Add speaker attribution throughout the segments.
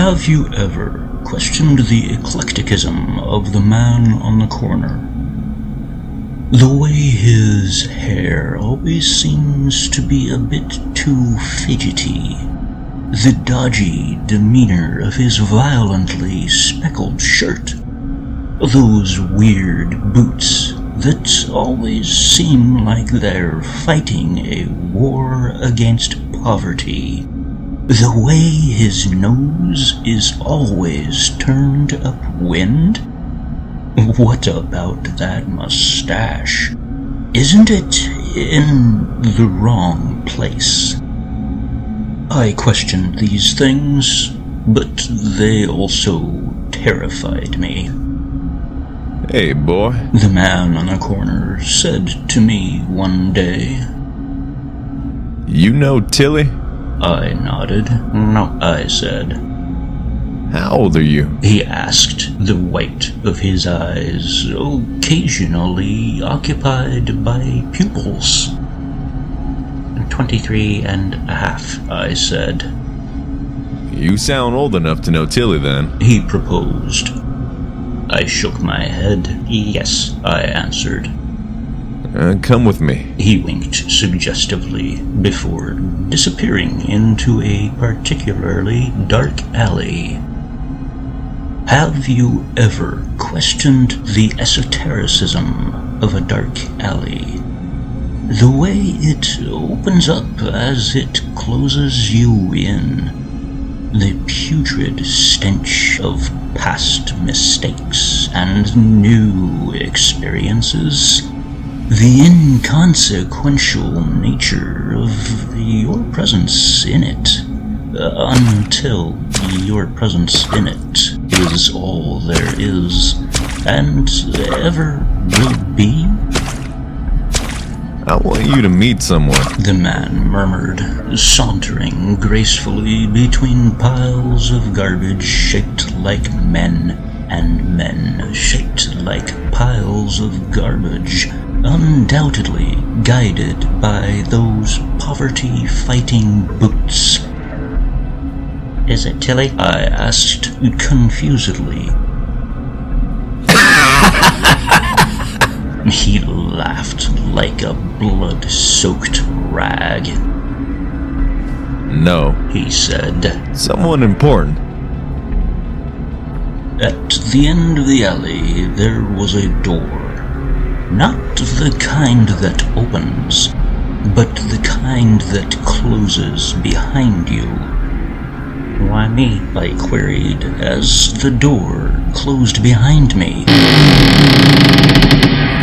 Speaker 1: Have you ever questioned the eclecticism of the man on the corner? The way his hair always seems to be a bit too fidgety. The dodgy demeanor of his violently speckled shirt. Those weird boots that always seem like they're fighting a war against poverty. The way his nose is always turned upwind. What about that mustache? Isn't it in the wrong place? I questioned these things, but they also terrified me.
Speaker 2: Hey, boy,
Speaker 1: The man on the corner said to me one day.
Speaker 2: You know Tilly?
Speaker 1: I nodded. No, I said.
Speaker 2: How old are you?
Speaker 1: He asked, the white of his eyes occasionally occupied by pupils. 23 and a half, I said.
Speaker 2: You sound old enough to know Tilly then.
Speaker 1: He proposed. I shook my head. Yes, I answered.
Speaker 2: Come with me.
Speaker 1: He winked suggestively before disappearing into a particularly dark alley. Have you ever questioned the esotericism of a dark alley? The way it opens up as it closes you in. The putrid stench of past mistakes and new experiences. The inconsequential nature of your presence in it, until your presence in it is all there is, and ever will be.
Speaker 2: I want you to meet someone.
Speaker 1: The man murmured, sauntering gracefully between piles of garbage shaped like men, and men shaped like piles of garbage, undoubtedly guided by those poverty-fighting boots. Is it Tilly? I asked confusedly. He laughed like a blood-soaked rag.
Speaker 2: No,
Speaker 1: He said.
Speaker 2: someone important.
Speaker 1: At the end of the alley, there was a door. Not the kind that opens, but the kind that closes behind you. Why me? I queried as the door closed behind me.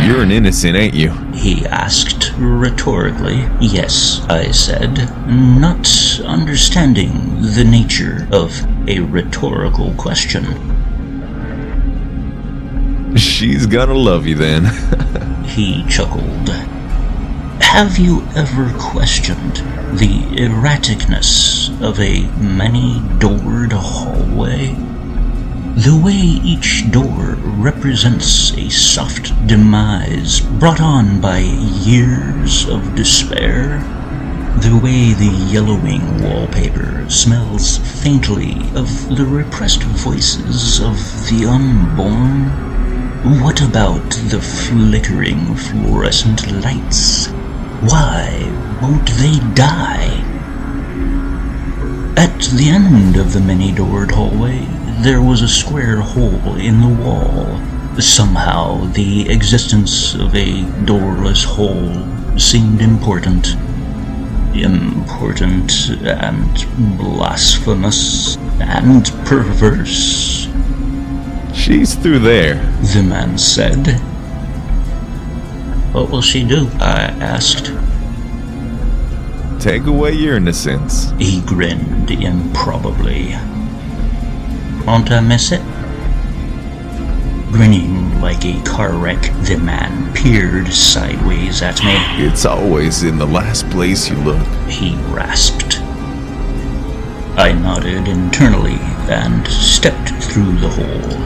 Speaker 2: You're an innocent, ain't you?
Speaker 1: He asked rhetorically. Yes, I said, not understanding the nature of a rhetorical question.
Speaker 2: She's gonna love you then.
Speaker 1: He chuckled. Have you ever questioned the erraticness of a many-doored hallway? The way each door represents a soft demise brought on by years of despair. The way the yellowing wallpaper smells faintly of the repressed voices of the unborn. What about the flickering fluorescent lights? Why won't they die? At the end of the many-doored hallway, there was a square hole in the wall. Somehow, the existence of a doorless hole seemed important. Important and blasphemous and perverse.
Speaker 2: She's through there.
Speaker 1: The man said. What will she do? I asked.
Speaker 2: Take away your innocence.
Speaker 1: He grinned improbably. Won't I miss it? Grinning like a car wreck, the man peered sideways at me.
Speaker 2: It's always in the last place you look.
Speaker 1: He rasped. I nodded internally and stepped through the hole.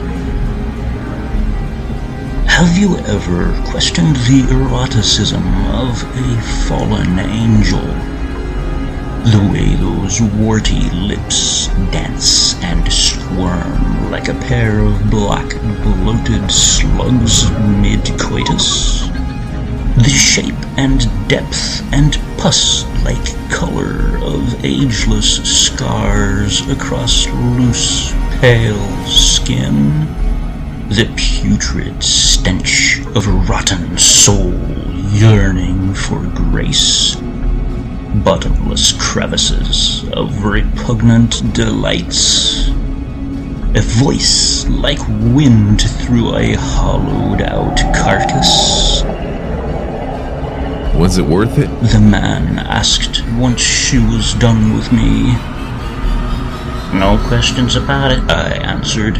Speaker 1: Have you ever questioned the eroticism of a fallen angel? The way those warty lips dance and a pair of black bloated slugs mid-coitus. The shape and depth and pus-like color of ageless scars across loose, pale skin. The putrid stench of a rotten soul yearning for grace. Bottomless crevices of repugnant delights. A voice like wind through a hollowed-out carcass.
Speaker 2: Was it worth it?
Speaker 1: The man asked once she was done with me. No questions about it, I answered.